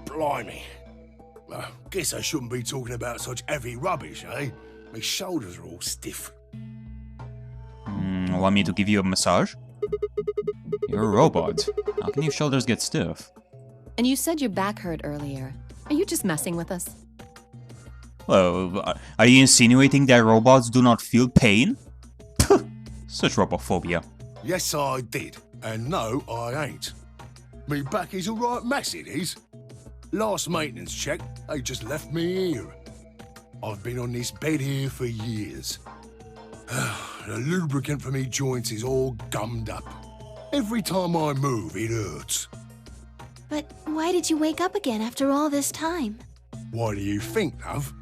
Blimey. Guess I shouldn't be talking about such heavy rubbish, eh? My shoulders are all stiff. Want me to give you a massage? You're a robot. How can your shoulders get stiff? And you said your back hurt earlier. Are you just messing with us? Well, are you insinuating that robots do not feel pain? Such robophobia. Yes, I did. And no, I ain't. Me back is a right mess, it is. Last maintenance check, they just left me here. I've been on this bed here for years. The lubricant for me joints is all gummed up. Every time I move, it hurts. But why did you wake up again after all this time? Why do you think, love?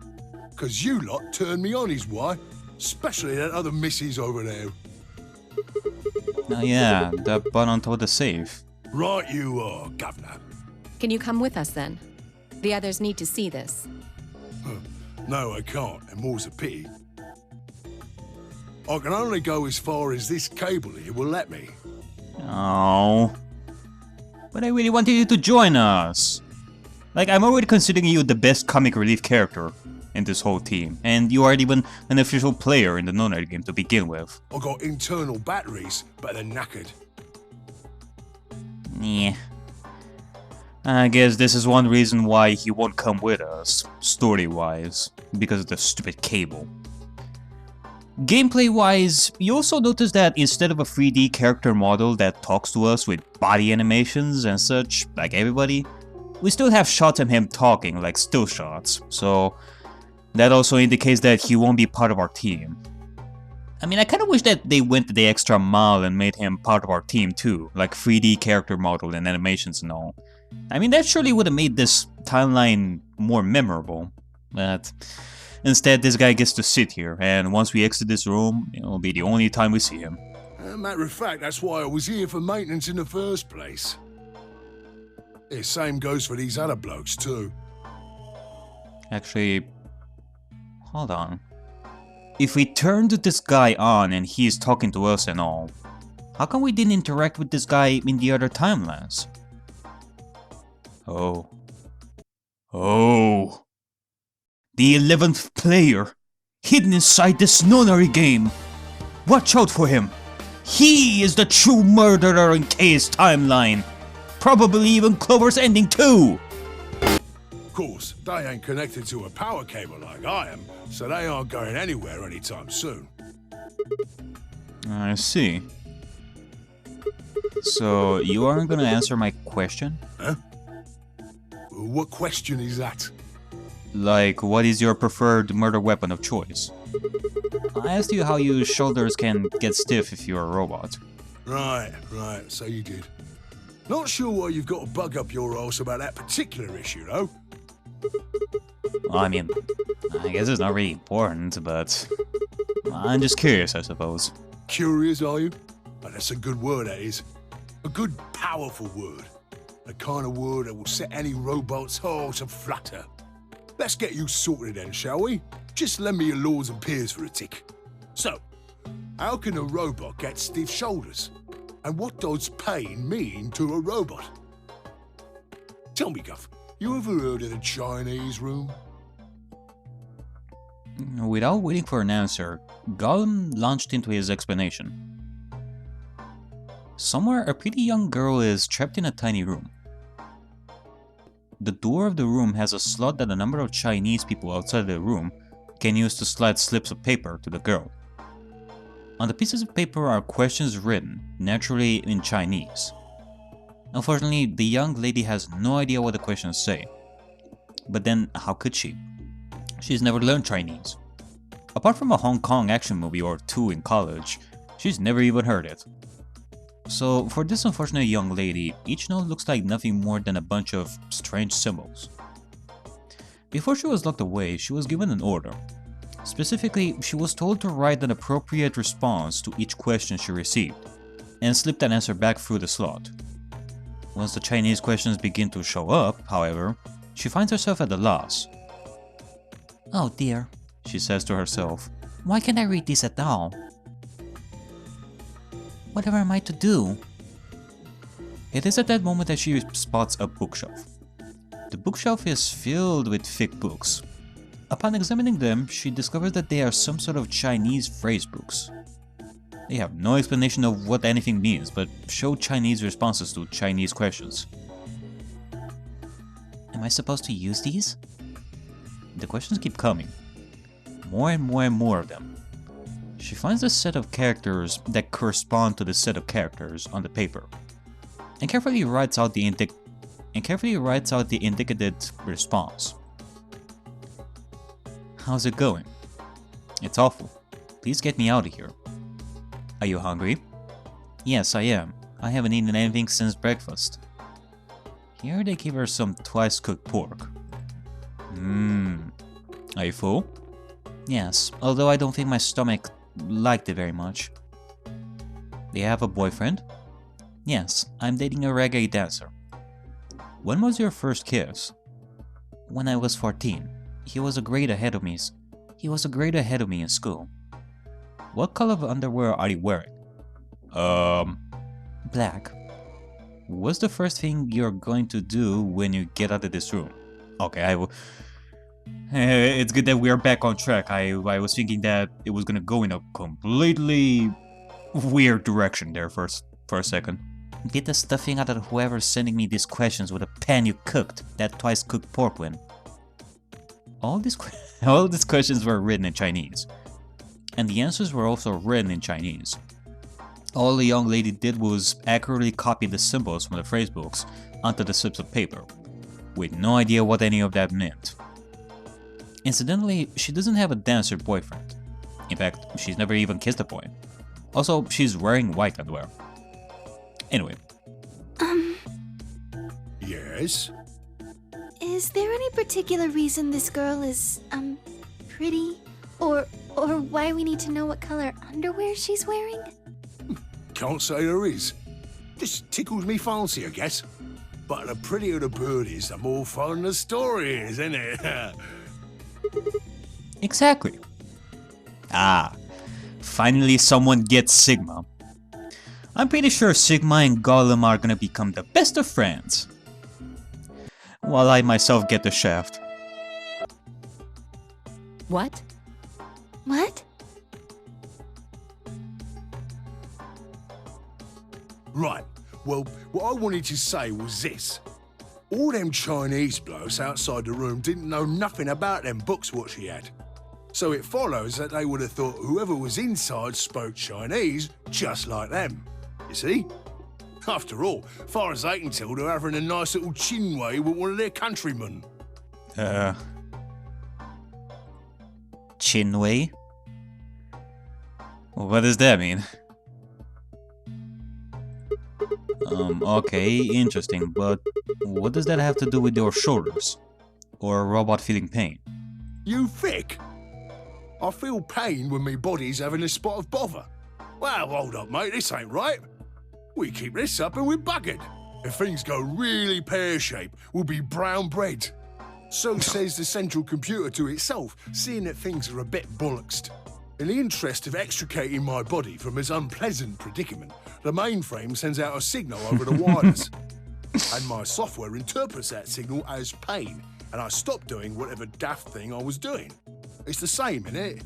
'Cause you lot turned me on is why. Especially that other missus over there. Oh yeah, that button on top of the safe. Right you are, Governor. Can you come with us then? The others need to see this. No, I can't, and more's a pity. I can only go as far as this cable here will let me. Oh. But I really wanted you to join us. Like, I'm already considering you the best comic relief character in this whole team, and you aren't even an official player in the Nonary game to begin with. I got internal batteries, but they're knackered. Yeah. I guess this is one reason why he won't come with us, story-wise, because of the stupid cable. Gameplay-wise, you also notice that instead of a 3D character model that talks to us with body animations and such, like everybody, we still have shots of him talking, like still shots, so that also indicates that he won't be part of our team. I mean, I kinda wish that they went the extra mile and made him part of our team too, like 3D character model and animations and all. I mean, that surely would have made this timeline more memorable, but instead this guy gets to sit here, and once we exit this room, it'll be the only time we see him. Matter of fact, that's why I was here for maintenance in the first place. The same goes for these other blokes too. Actually, hold on. If we turned this guy on and he's talking to us and all, how come we didn't interact with this guy in the other timelines? Oh. The 11th player, hidden inside this Nonary game. Watch out for him. He is the true murderer in K's timeline. Probably even Clover's ending too. Of course, they ain't connected to a power cable like I am, so they aren't going anywhere anytime soon. I see. So, you aren't gonna answer my question? Huh? What question is that? Like, what is your preferred murder weapon of choice? I asked you how your shoulders can get stiff if you're a robot. Right, so you did. Not sure why you've got a bug up your arse about that particular issue, though. Well, I mean, I guess it's not really important, but I'm just curious, I suppose. Curious, are you? Oh, that's a good word, that is. A good, powerful word. The kind of word that will set any robot's heart to flutter. Let's get you sorted then, shall we? Just lend me your lords and peers for a tick. So, how can a robot get stiff shoulders? And what does pain mean to a robot? Tell me, Guff, you ever heard of the Chinese room? Without waiting for an answer, G-OLM launched into his explanation. Somewhere, a pretty young girl is trapped in a tiny room. The door of the room has a slot that a number of Chinese people outside the room can use to slide slips of paper to the girl. On the pieces of paper are questions written, naturally in Chinese. Unfortunately, the young lady has no idea what the questions say. But then, how could she? She's never learned Chinese. Apart from a Hong Kong action movie or two in college, she's never even heard it. So, for this unfortunate young lady, each note looks like nothing more than a bunch of strange symbols. Before she was locked away, she was given an order. Specifically, she was told to write an appropriate response to each question she received, and slip that answer back through the slot. Once the Chinese questions begin to show up, however, she finds herself at a loss. "Oh dear," she says to herself, "why can't I read this at all? Whatever am I to do?" It is at that moment that she spots a bookshelf. The bookshelf is filled with thick books. Upon examining them, she discovers that they are some sort of Chinese phrase books. They have no explanation of what anything means, but show Chinese responses to Chinese questions. Am I supposed to use these? The questions keep coming. More and more and more of them. She finds a set of characters that correspond to the set of characters on the paper, and carefully writes out the indicated response. How's it going? It's awful. Please get me out of here. Are you hungry? Yes, I am. I haven't eaten anything since breakfast. Here they give her some twice-cooked pork. Are you full? Yes, although I don't think my stomach liked it very much. Do you have a boyfriend? Yes, I'm dating a reggae dancer. When was your first kiss? When I was 14. He was a grade ahead of me in school. What color of underwear are you wearing? Black. What's the first thing you're going to do when you get out of this room? Okay, it's good that we are back on track. I was thinking that it was gonna go in a completely weird direction there for a second. Get the stuffing out of whoever's sending me these questions with a pan you cooked that twice-cooked pork when. All these questions were written in Chinese, and the answers were also written in Chinese. All the young lady did was accurately copy the symbols from the phrase books onto the slips of paper, with no idea what any of that meant. Incidentally, she doesn't have a dancer boyfriend. In fact, she's never even kissed a boy. Also, she's wearing white underwear. Anyway. Yes? Is there any particular reason this girl is, pretty? Or why we need to know what color underwear she's wearing? Can't say there is. Just tickles me fancy, I guess. But the prettier the bird is, the more fun the story is, isn't it? Exactly. Ah, finally someone gets Sigma. I'm pretty sure Sigma and Golem are gonna become the best of friends. While I myself get the shaft. What? What? Right. Well, what I wanted to say was this. All them Chinese blokes outside the room didn't know nothing about them books what she had. So it follows that they would have thought whoever was inside spoke Chinese just like them. You see? After all, far as I can tell, they're having a nice little chinway with one of their countrymen. Chinwei? What does that mean? Okay, interesting, but what does that have to do with your shoulders? Or a robot feeling pain? You thick? I feel pain when my body's having a spot of bother. Well, hold up, mate, this ain't right. We keep this up and we're buggered. If things go really pear-shaped, we'll be brown bread. So says the central computer to itself, seeing that things are a bit bollocksed. In the interest of extricating my body from this unpleasant predicament, the mainframe sends out a signal over the wires. And my software interprets that signal as pain, and I stop doing whatever daft thing I was doing. It's the same, innit?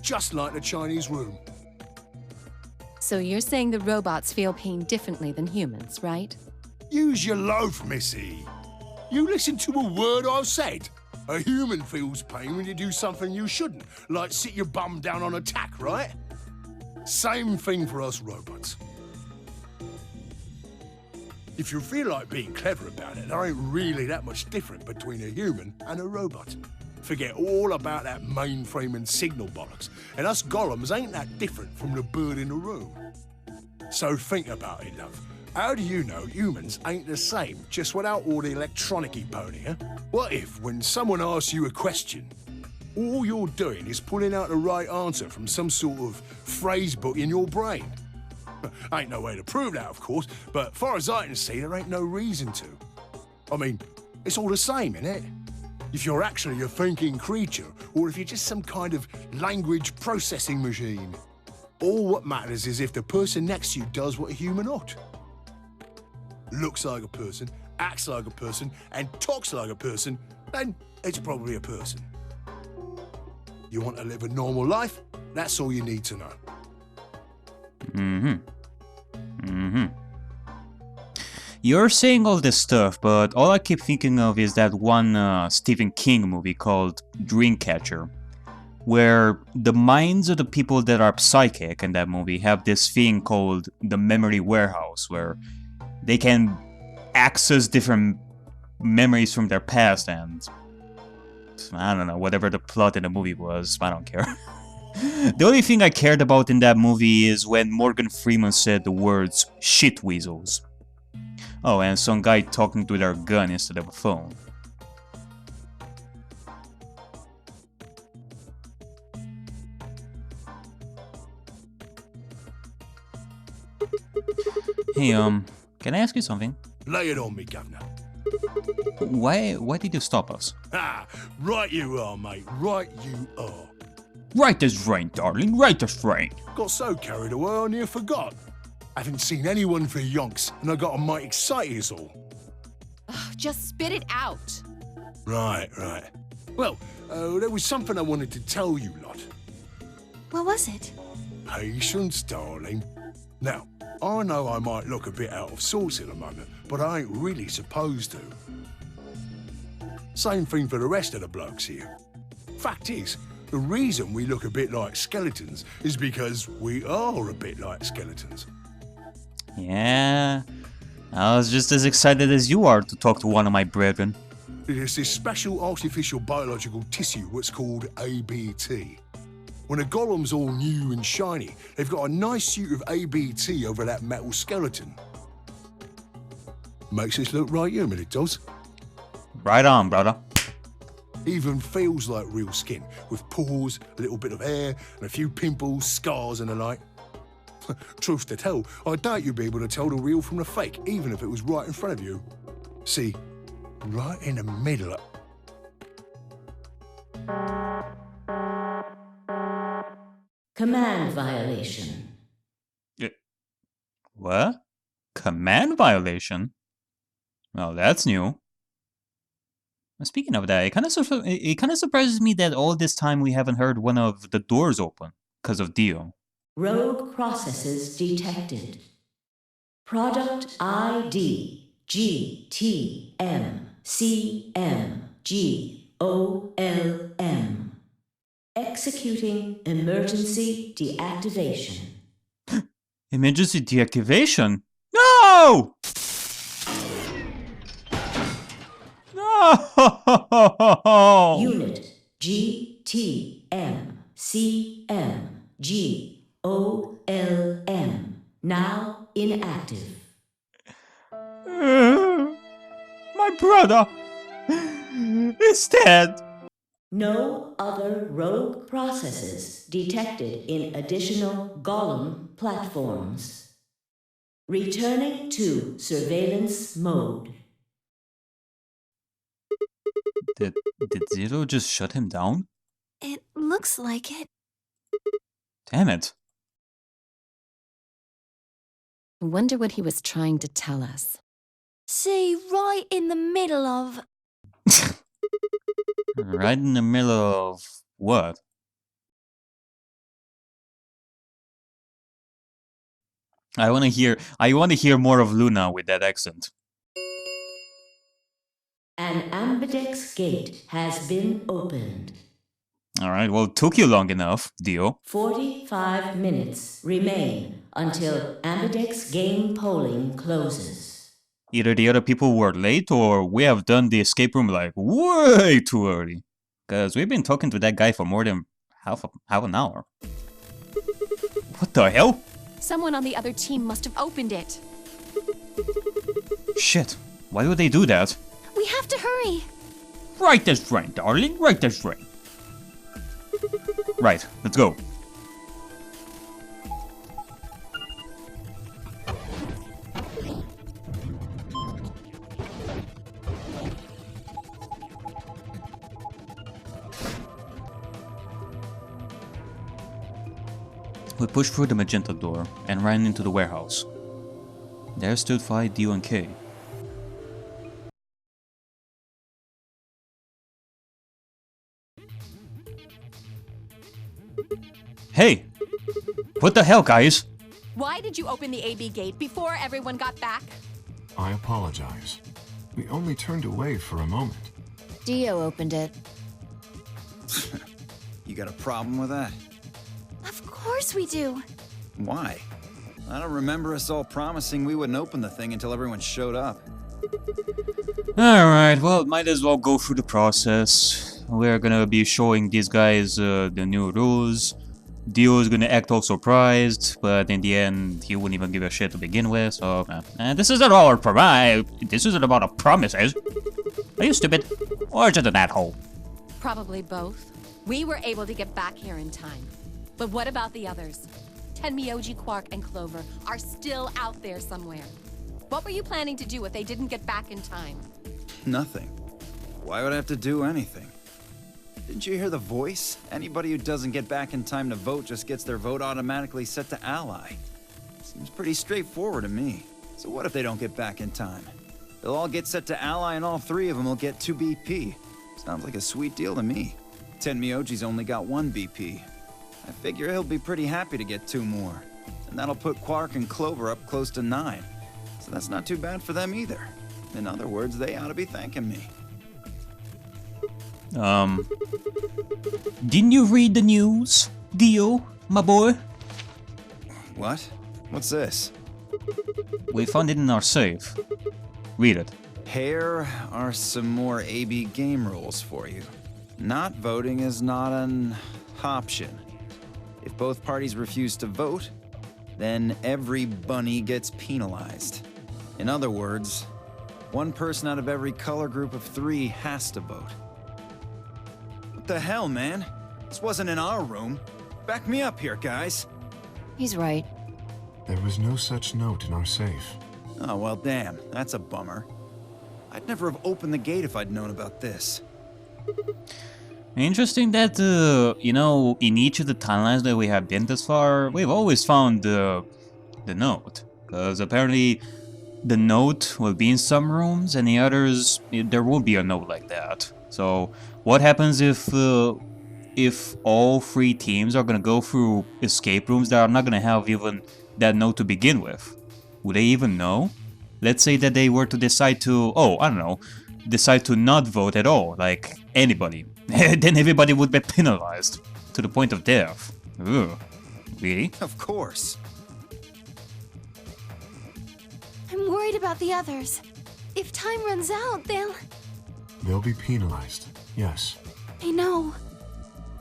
Just like the Chinese room. So you're saying the robots feel pain differently than humans, right? Use your loaf, missy. You listen to a word I've said. A human feels pain when you do something you shouldn't, like sit your bum down on a tack, right? Same thing for us robots. If you feel like being clever about it, there ain't really that much different between a human and a robot. Forget all about that mainframe and signal bollocks, and us golems ain't that different from the bird in the room. So think about it, love. How do you know humans ain't the same, just without all the electronic-y pony, huh? What if, when someone asks you a question, all you're doing is pulling out the right answer from some sort of phrase book in your brain? Ain't no way to prove that, of course, but far as I can see, there ain't no reason to. I mean, it's all the same, innit? If you're actually a thinking creature, or if you're just some kind of language processing machine. All what matters is if the person next to you does what a human ought. Looks like a person, acts like a person, and talks like a person, then it's probably a person. You want to live a normal life? That's all you need to know. You're saying all this stuff, but all I keep thinking of is that one Stephen King movie called Dreamcatcher, where the minds of the people that are psychic in that movie have this thing called the memory warehouse, where they can access different memories from their past, and I don't know, whatever the plot in the movie was, I don't care. The only thing I cared about in that movie is when Morgan Freeman said the words shit weasels. Oh, and some guy talking to their gun instead of a phone. Hey, can I ask you something? Lay it on me, Governor. Why did you stop us? Ah, right you are, mate. Right you are. Right as rain, darling, right as rain. Got so carried away I near forgot. Haven't seen anyone for yonks, and I got a mite excited is all. Just spit it out. Right. Well, there was something I wanted to tell you lot. What was it? Patience, darling. Now, I know I might look a bit out of sorts at the moment, but I ain't really supposed to. Same thing for the rest of the blokes here. Fact is, the reason we look a bit like skeletons is because we are a bit like skeletons. Yeah, I was just as excited as you are to talk to one of my brethren. There's this special artificial biological tissue what's called ABT. When a golem's all new and shiny, they've got a nice suit of ABT over that metal skeleton. Makes us look right human, it does. Right on, brother. Even feels like real skin, with pores, a little bit of hair, and a few pimples, scars and the like. Truth to tell, I doubt you'd be able to tell the real from the fake, even if it was right in front of you. See, right in the middle of... Command violation. What? Command violation? Well, that's new. Speaking of that, it kind of surprises me that all this time we haven't heard one of the doors open because of Dio. Rogue processes detected. Product ID G-T-M-C-M-G-O-L-M. Executing emergency deactivation. Emergency deactivation? No! No! Unit G-T-M-C-M-G-O-L-M. Now inactive. My brother is dead. No other rogue processes detected in additional golem platforms. Returning to surveillance mode. Did Zero just shut him down? It looks like it. Damn it. I wonder what he was trying to tell us. See, right in the middle of... Right in the middle of what? I want to hear more of Luna with that accent. An ambidex gate has been opened. Alright, well, it took you long enough, Dio. 45 minutes remain until ambidex game polling closes. Either the other people were late or we have done the escape room like way too early. Because we've been talking to that guy for more than half an hour. What the hell? Someone on the other team must have opened it. Shit, why would they do that? We have to hurry. Right as rain, darling, right as rain. Right, let's go. We pushed through the magenta door and ran into the warehouse. There stood Fi, Dio, and Kay. Hey! What the hell, guys? Why did you open the AB gate before everyone got back? I apologize. We only turned away for a moment. Dio opened it. You got a problem with that? Of course we do. Why? I don't remember us all promising we wouldn't open the thing until everyone showed up. Alright, well, might as well go through the process. We're gonna be showing these guys the new rules. Dio is gonna act all surprised, but in the end, he wouldn't even give a shit to begin with, so... this isn't all our this isn't about our promises. Are you stupid? Or just an asshole? Probably both. We were able to get back here in time. But what about the others? Tenmyouji, Quark, and Clover are still out there somewhere. What were you planning to do if they didn't get back in time? Nothing. Why would I have to do anything? Didn't you hear the voice? Anybody who doesn't get back in time to vote just gets their vote automatically set to ally. Seems pretty straightforward to me. So what if they don't get back in time? They'll all get set to ally and all three of them will get 2 BP. Sounds like a sweet deal to me. Tenmyouji's only got 1 BP. I figure he'll be pretty happy to get 2 more. And that'll put Quark and Clover up close to 9. So that's not too bad for them either. In other words, they ought to be thanking me. Didn't you read the news, Dio, my boy? What? What's this? We found it in our safe. Read it. Here are some more AB game rules for you. Not voting is not an option. If both parties refuse to vote, then every bunny gets penalized. In other words, 1 person out of every color group of 3 has to vote. What the hell, man? This wasn't in our room. Back me up here, guys. He's right. There was no such note in our safe. Oh, well, damn. That's a bummer. I'd never have opened the gate if I'd known about this. Interesting that, you know, in each of the timelines that we have been this far, we've always found the note. Because apparently the note will be in some rooms, and the others, there won't be a note like that. So, what happens if all 3 teams are gonna go through escape rooms that are not gonna have even that note to begin with? Would they even know? Let's say that they were to decide to, I don't know, decide to not vote at all, like anybody. Then everybody would be penalized to the point of death. Ugh. Really? Of course. I'm worried about the others. If time runs out, They'll be penalized, yes. I know.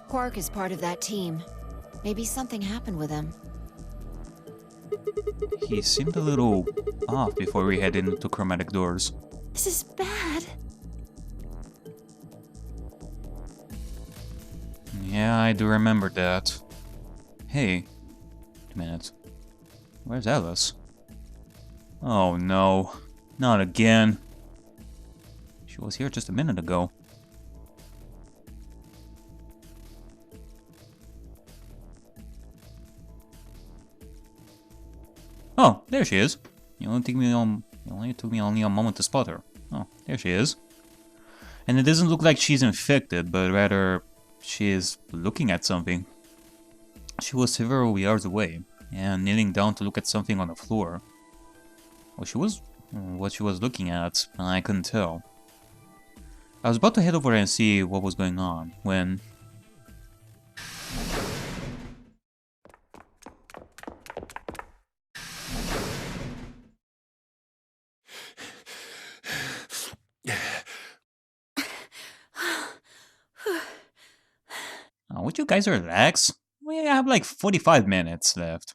Quark is part of that team. Maybe something happened with him. He seemed a little off before we head into chromatic doors. This is bad. Yeah, I do remember that. Hey, 2 minutes. Where's Alice? Oh no, not again. She was here just a minute ago. Oh, there she is. It only took me only a moment to spot her. Oh, there she is. And it doesn't look like she's infected, but rather she is looking at something. She was several yards away and kneeling down to look at something on the floor. What she was looking at, I couldn't tell. I was about to head over and see what was going on when... Would you guys relax? We have like 45 minutes left.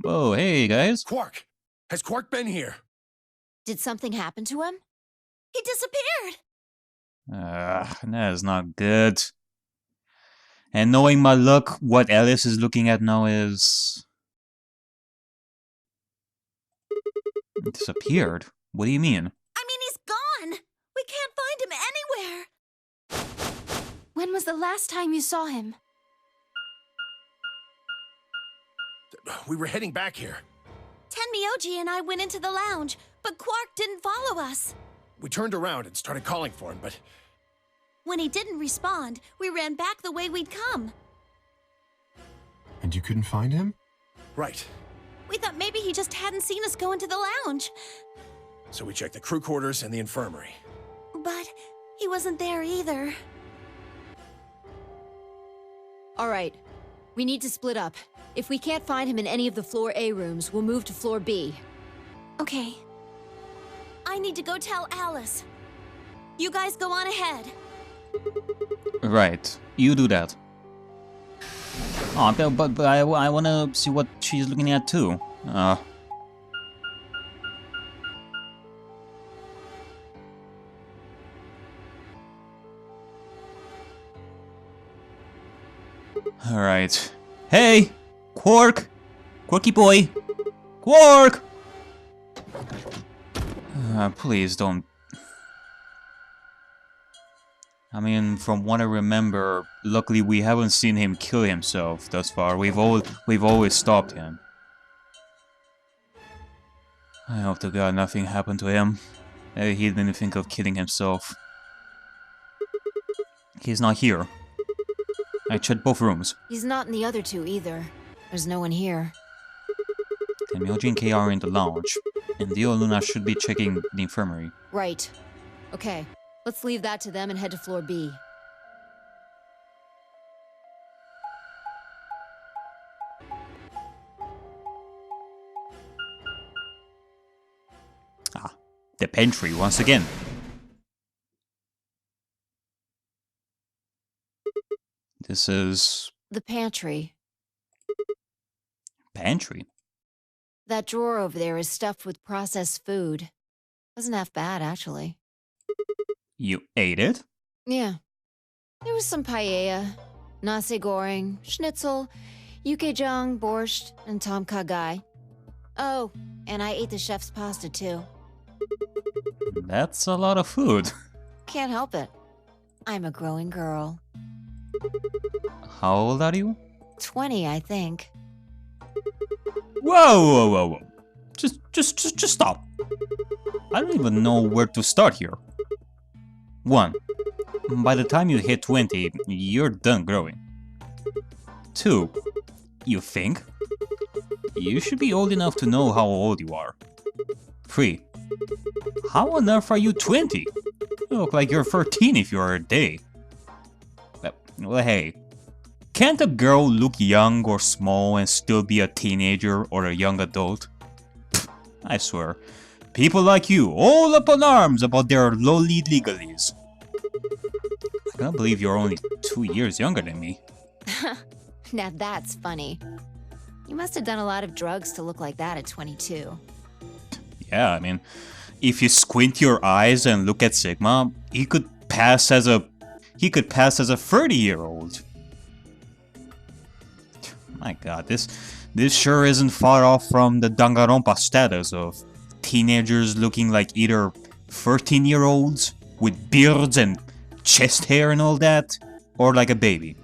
Whoa, hey guys. Quark! Has Quark been here? Did something happen to him? He disappeared. That is not good. And knowing my luck, what Alice is looking at now is... It disappeared. What do you mean? I mean, he's gone. We can't find him anywhere. When was the last time you saw him? We were heading back here. Tenmyouji and I went into the lounge, but Quark didn't follow us. We turned around and started calling for him, but... When he didn't respond, we ran back the way we'd come. And you couldn't find him? Right. We thought maybe he just hadn't seen us go into the lounge. So we checked the crew quarters and the infirmary. But he wasn't there either. Alright, we need to split up. If we can't find him in any of the Floor A rooms, we'll move to Floor B. Okay. I need to go tell Alice. You guys go on ahead. Right, you do that. Oh, but I wanna see what she's looking at too. Alright. Hey! Quark! Quarky boy! Quark! Please don't... I mean, from what I remember, luckily we haven't seen him kill himself thus far. We've always stopped him. I hope to God nothing happened to him. Maybe he didn't think of killing himself. He's not here. I checked both rooms. He's not in the other two either. There's no one here. Tenmyouji and K.A. are in the lounge, and Dio and Luna should be checking the infirmary. Right. Okay, let's leave that to them and head to Floor B. Ah, the pantry once again. This is... The pantry. Pantry? That drawer over there is stuffed with processed food. Wasn't half bad, actually. You ate it? Yeah. There was some paella, nasi goreng, schnitzel, yukejang, borscht, and tom kha gai. Oh, and I ate the chef's pasta too. That's a lot of food. Can't help it. I'm a growing girl. How old are you? 20, I think. Whoa! Just stop. I don't even know where to start here. 1. By the time you hit 20, you're done growing. 2. You think? You should be old enough to know how old you are. 3. How on earth are you 20? You look like you're 13 if you're a day. Well, hey. Can't a girl look young or small and still be a teenager or a young adult? Pfft, I swear. People like you, all up in arms about their lowly legalies. I can't believe you're only 2 years younger than me. Now that's funny. You must have done a lot of drugs to look like that at 22. Yeah, I mean, if you squint your eyes and look at Sigma, he could pass as a 30-year-old. My god, this sure isn't far off from the Danganronpa status of teenagers looking like either 13-year-olds with beards and chest hair and all that, or like a baby.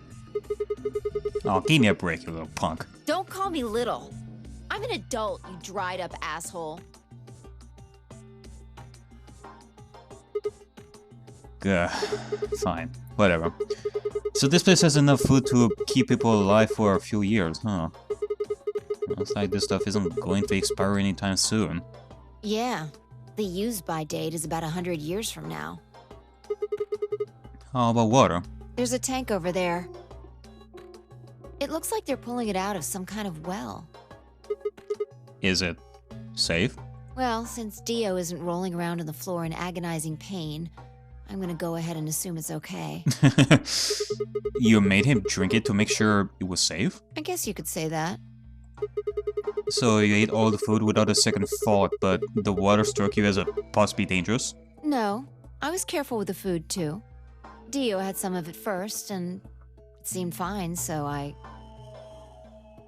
Oh, give me a break, you little punk. Don't call me little. I'm an adult, you dried up asshole. Fine, whatever. So this place has enough food to keep people alive for a few years, huh? Looks like this stuff isn't going to expire anytime soon. Yeah, the use-by date is about 100 years from now. How about water? There's a tank over there. It looks like they're pulling it out of some kind of well. Is it safe? Well, since Dio isn't rolling around on the floor in agonizing pain, I'm gonna go ahead and assume it's okay. You made him drink it to make sure it was safe? I guess you could say that. So you ate all the food without a second thought, but the water struck you as a possibly dangerous? No, I was careful with the food too. Dio had some of it first, and it seemed fine, so I...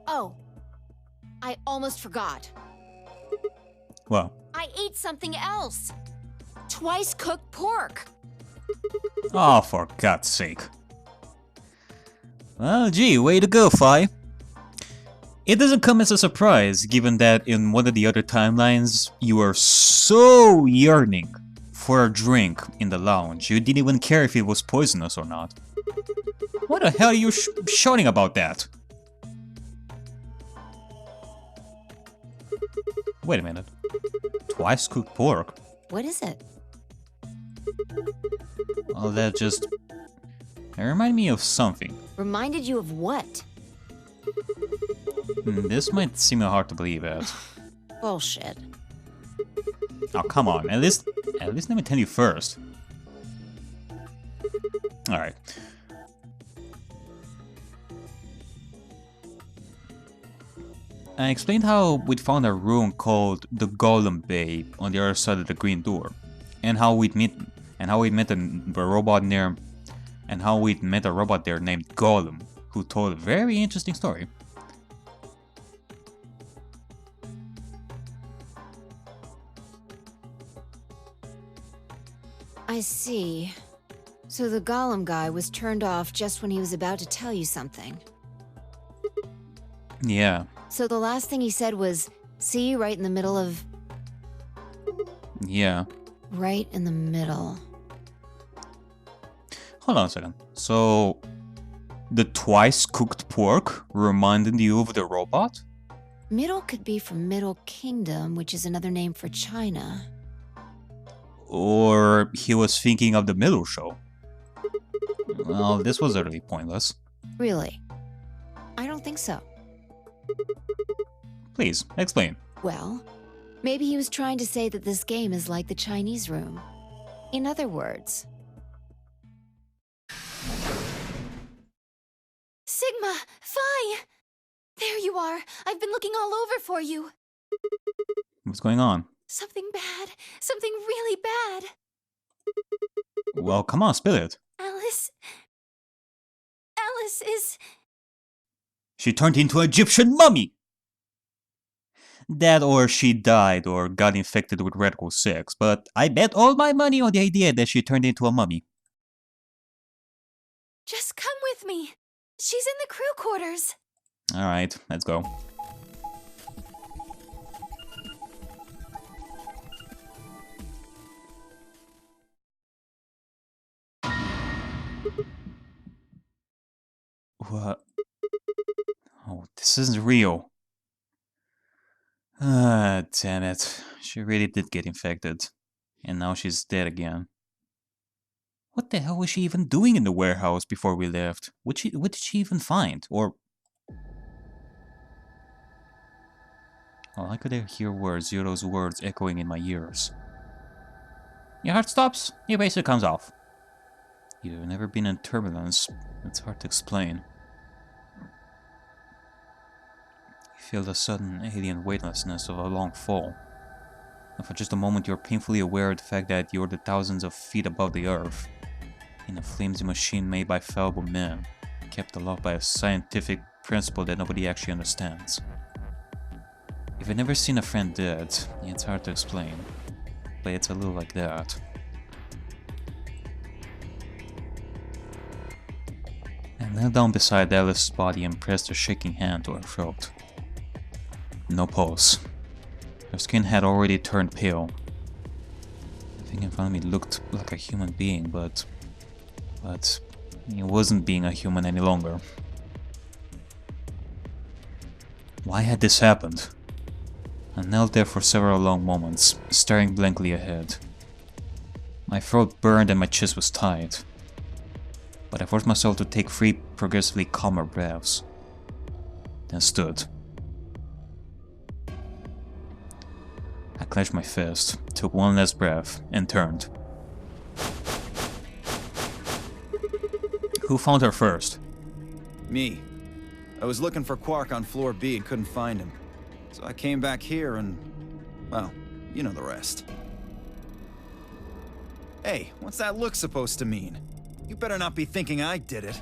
Oh, I almost forgot. Well. I ate something else. Twice cooked pork. Oh, for God's sake. Well, gee, way to go, Fi. It doesn't come as a surprise, given that in one of the other timelines, you were so yearning for a drink in the lounge, you didn't even care if it was poisonous or not. What the hell are you shouting about that? Wait a minute. Twice cooked pork? What is it? Well, that just... It reminded me of something. Reminded you of what? This might seem hard to believe at. Bullshit. Oh, come on. At least let me tell you first. Alright. I explained how we'd found a room called the Golem Bay on the other side of the green door, and how we'd met a robot there named Golem, who told a very interesting story. I see. So the Golem guy was turned off just when he was about to tell you something. Yeah. So the last thing he said was, see you right in the middle of... Yeah. Right in the middle. Hold on a second. So, the twice cooked pork reminded you of the robot? Middle could be from Middle Kingdom, which is another name for China. Or he was thinking of the middle show. Well, this was utterly pointless. Really? I don't think so. Please, explain. Well, maybe he was trying to say that this game is like the Chinese room. In other words... Sigma! Phi! There you are! I've been looking all over for you! What's going on? Something bad. Something really bad. Well, come on, spill it. Alice is... She turned into an Egyptian mummy! That or she died or got infected with Radical 6, but I bet all my money on the idea that she turned into a mummy. Just come with me. She's in the crew quarters. Alright, let's go. What? Oh, this isn't real. Ah, damn it. She really did get infected. And now she's dead again. What the hell was she even doing in the warehouse before we left? What did she even find? Or... Oh, I could hear Zero's words echoing in my ears. Your heart stops, your basic comes off. You've never been in turbulence. It's hard to explain. You feel the sudden alien weightlessness of a long fall. And for just a moment you're painfully aware of the fact that you're the thousands of feet above the earth, in a flimsy machine made by fallible men, kept aloft by a scientific principle that nobody actually understands. If you've never seen a friend dead, it's hard to explain, but it's a little like that. I knelt down beside Alice's body and pressed a shaking hand to her throat. No pulse. Her skin had already turned pale. The thing in front of me looked like a human being, but he wasn't being a human any longer. Why had this happened? I knelt there for several long moments, staring blankly ahead. My throat burned and my chest was tight, but I forced myself to take 3 progressively calmer breaths, then stood. I clenched my fist, took one last breath, and turned. Who found her first? Me. I was looking for Quark on floor B and couldn't find him. So I came back here and... well, you know the rest. Hey, what's that look supposed to mean? You better not be thinking I did it.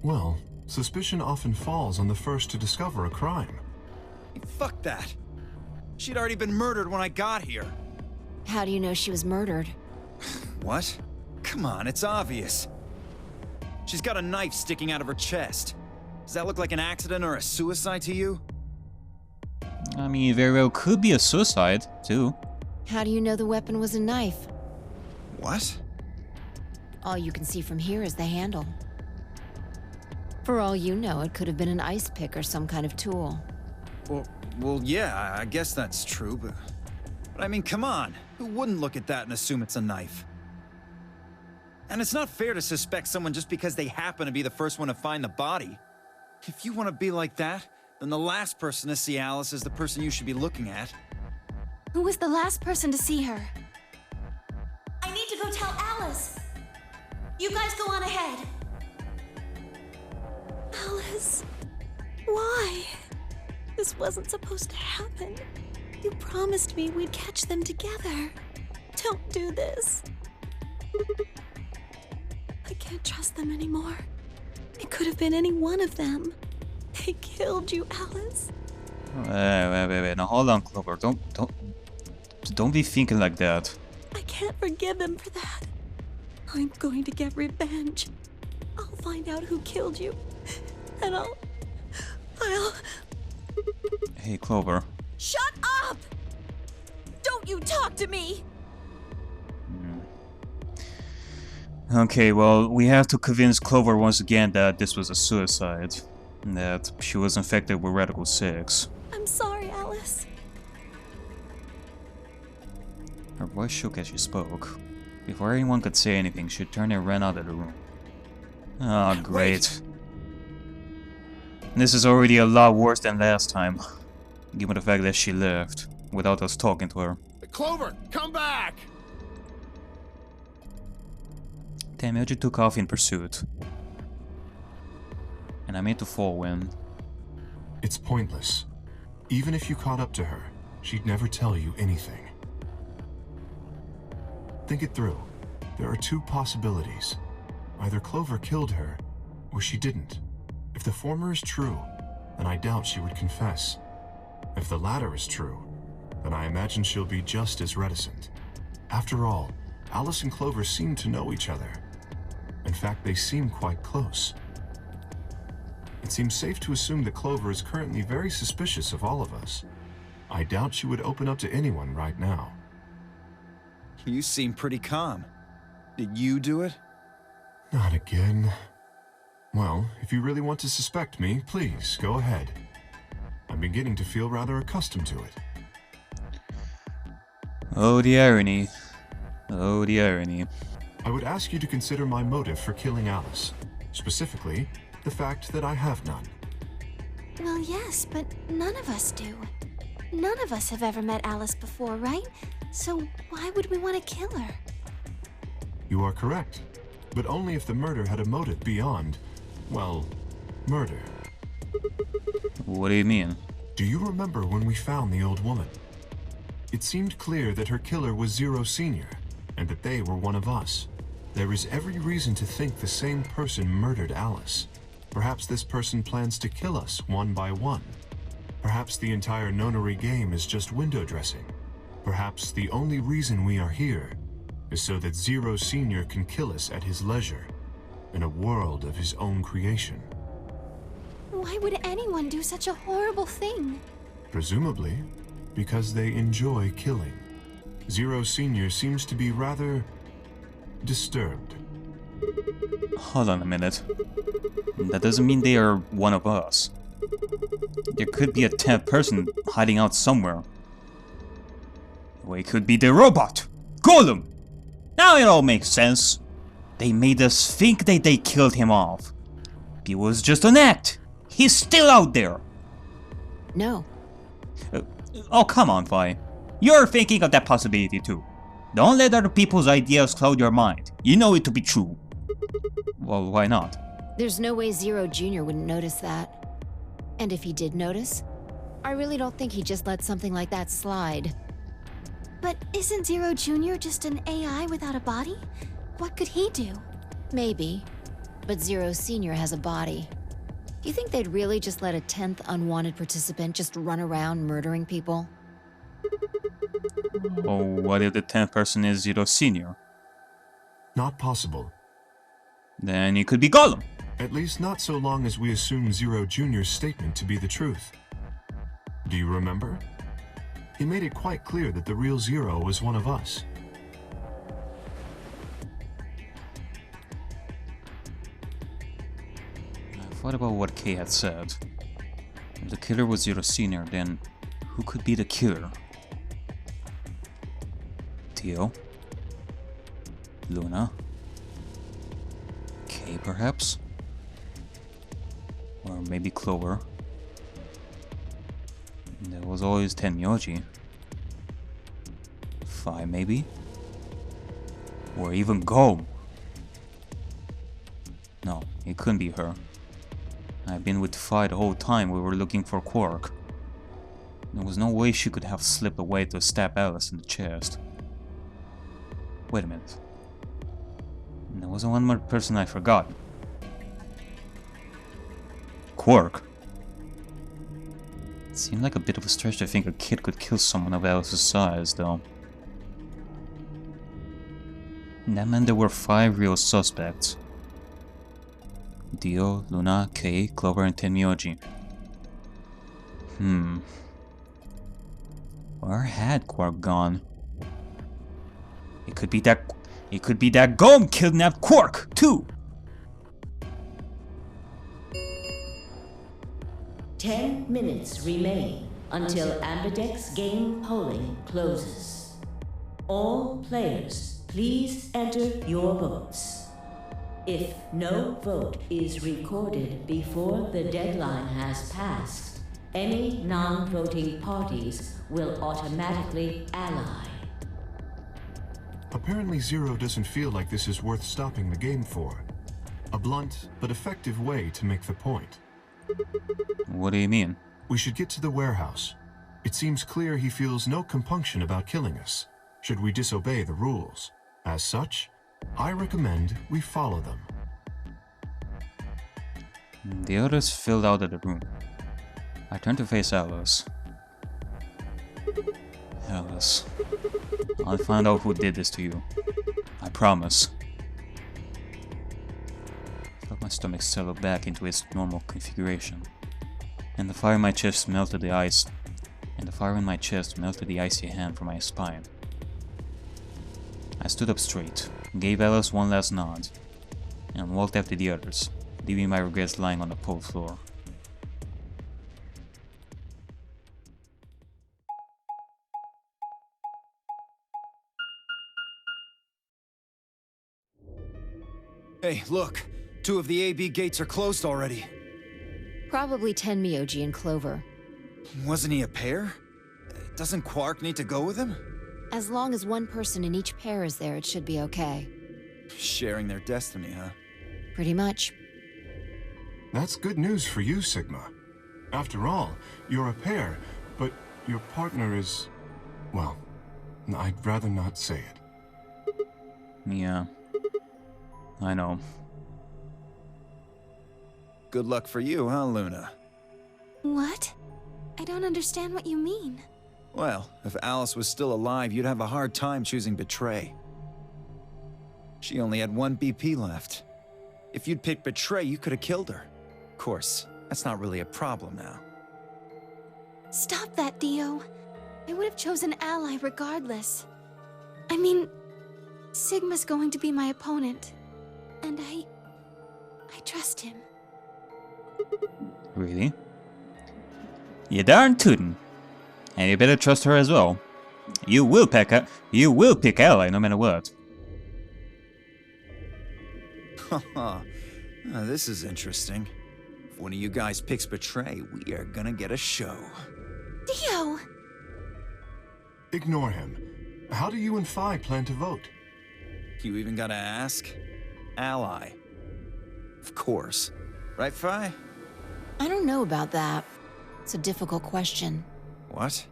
Well, suspicion often falls on the first to discover a crime. Hey, fuck that. She'd already been murdered when I got here. How do you know she was murdered? What? Come on, it's obvious. She's got a knife sticking out of her chest. Does that look like an accident or a suicide to you? I mean, it very well could be a suicide, too. How do you know the weapon was a knife? What? All you can see from here is the handle. For all you know, it could have been an ice pick or some kind of tool. Well, yeah, I guess that's true, but I mean, come on. Who wouldn't look at that and assume it's a knife? And it's not fair to suspect someone just because they happen to be the first one to find the body. If you want to be like that, then the last person to see Alice is the person you should be looking at. Who was the last person to see her? I need to go tell Alice. You guys go on ahead. Alice, why? This wasn't supposed to happen. You promised me we'd catch them together. Don't do this. I can't trust them anymore. It could have been any one of them. They killed you, Alice. Wait. Now hold on, Clover. Don't be thinking like that. I can't forgive them for that. I'm going to get revenge. I'll find out who killed you. And I'll... Hey, Clover. Shut up! Don't you talk to me! Okay, well, we have to convince Clover once again that this was a suicide. That she was infected with Radical 6. I'm sorry, Alice. Her voice shook as she spoke. Before anyone could say anything, she turned and ran out of the room. Ah, great. This is already a lot worse than last time, given the fact that she left without us talking to her. Clover, come back! Tenmyouji took off in pursuit, and I made to fall when... It's pointless. Even if you caught up to her, she'd never tell you anything. Think it through. There are two possibilities. Either Clover killed her, or she didn't. If the former is true, then I doubt she would confess. If the latter is true, then I imagine she'll be just as reticent. After all, Alice and Clover seem to know each other. In fact, they seem quite close. It seems safe to assume that Clover is currently very suspicious of all of us. I doubt she would open up to anyone right now. You seem pretty calm. Did you do it? Not again. Well, if you really want to suspect me, please, go ahead. I'm beginning to feel rather accustomed to it. Oh, the irony. Oh, the irony. I would ask you to consider my motive for killing Alice. Specifically, the fact that I have none. Well, yes, but none of us do. None of us have ever met Alice before, right? So why would we want to kill her? You are correct, but only if the murder had a motive beyond, well, murder. What do you mean? Do you remember when we found the old woman? It seemed clear that her killer was Zero Senior, and that they were one of us. There is every reason to think the same person murdered Alice. Perhaps this person plans to kill us one by one. Perhaps the entire Nonary Game is just window dressing. Perhaps the only reason we are here is so that Zero Senior can kill us at his leisure, in a world of his own creation. Why would anyone do such a horrible thing? Presumably, because they enjoy killing. Zero Senior seems to be rather disturbed. Hold on a minute. That doesn't mean they are one of us. There could be a 10th person hiding out somewhere. Or it could be the robot! Golem! Now it all makes sense. They made us think that they killed him off. It was just an act. He's still out there. No. Oh, come on, Vi. You're thinking of that possibility too. Don't let other people's ideas cloud your mind. You know it to be true. Well, why not? There's no way Zero Jr. wouldn't notice that. And if he did notice, I really don't think he'd just let something like that slide. But isn't Zero Jr. just an AI without a body? What could he do? Maybe. But Zero Senior has a body. Do you think they'd really just let a 10th unwanted participant just run around murdering people? Oh, what if the 10th person is Zero Senior? Not possible. Then it could be Golem. At least not so long as we assume Zero Jr.'s statement to be the truth. Do you remember? He made it quite clear that the real Zero was one of us. thought about what Kay had said. If the killer was Zero Senior, then who could be the killer? Dio? Luna? Kay, perhaps? Or maybe Clover? There was always Tenmyouji. Fi, maybe? Or even Go! No, it couldn't be her. I've been with Fi the whole time we were looking for Quark. There was no way she could have slipped away to stab Alice in the chest. Wait a minute. There was one more person I forgot. Quark. It seemed like a bit of a stretch to think a kid could kill someone of Alice's size, though. That meant there were 5 real suspects. Dio, Luna, Kay, Clover, and Tenmyouji. Where had Quark gone? It could be that Gom kidnapped Quark, too! 10 minutes remain until Ambidex game polling closes. All players, please enter your votes. If no vote is recorded before the deadline has passed, any non-voting parties will automatically ally. Apparently Zero doesn't feel like this is worth stopping the game for. A blunt but effective way to make the point. What do you mean? We should get to the warehouse. It seems clear he feels no compunction about killing us, should we disobey the rules. As such, I recommend we follow them. The others filled out of the room. I turned to face Alice. Alice, I'll find out who did this to you. I promise. I felt my stomach settle back into its normal configuration, and the fire in my chest melted the ice. And the fire in my chest melted the icy hand from my spine. I stood up straight, gave Alice one last nod, and walked after the others, leaving my regrets lying on the pole floor. Hey, look! 2 of the AB gates are closed already. Probably Tenmyouji and Clover. Wasn't he a pair? Doesn't Quark need to go with him? As long as one person in each pair is there, it should be okay. Sharing their destiny, huh? Pretty much. That's good news for you, Sigma. After all, you're a pair, but your partner is... well, I'd rather not say it. Yeah, I know. Good luck for you, huh, Luna? What? I don't understand what you mean. Well, if Alice was still alive, you'd have a hard time choosing Betray. She only had 1 BP left. If you'd picked Betray, you could have killed her. Of course, that's not really a problem now. Stop that, Dio. I would have chosen Ally regardless. I mean, Sigma's going to be my opponent. And I trust him. Really? You darn tootin'. And you better trust her as well. You will pick Ally no matter what. Haha. This is interesting. If one of you guys picks Betray, we are gonna get a show. Dio! Ignore him. How do you and Fi plan to vote? You even gotta ask? Ally. Of course. Right, Fi? I don't know about that. It's a difficult question. What?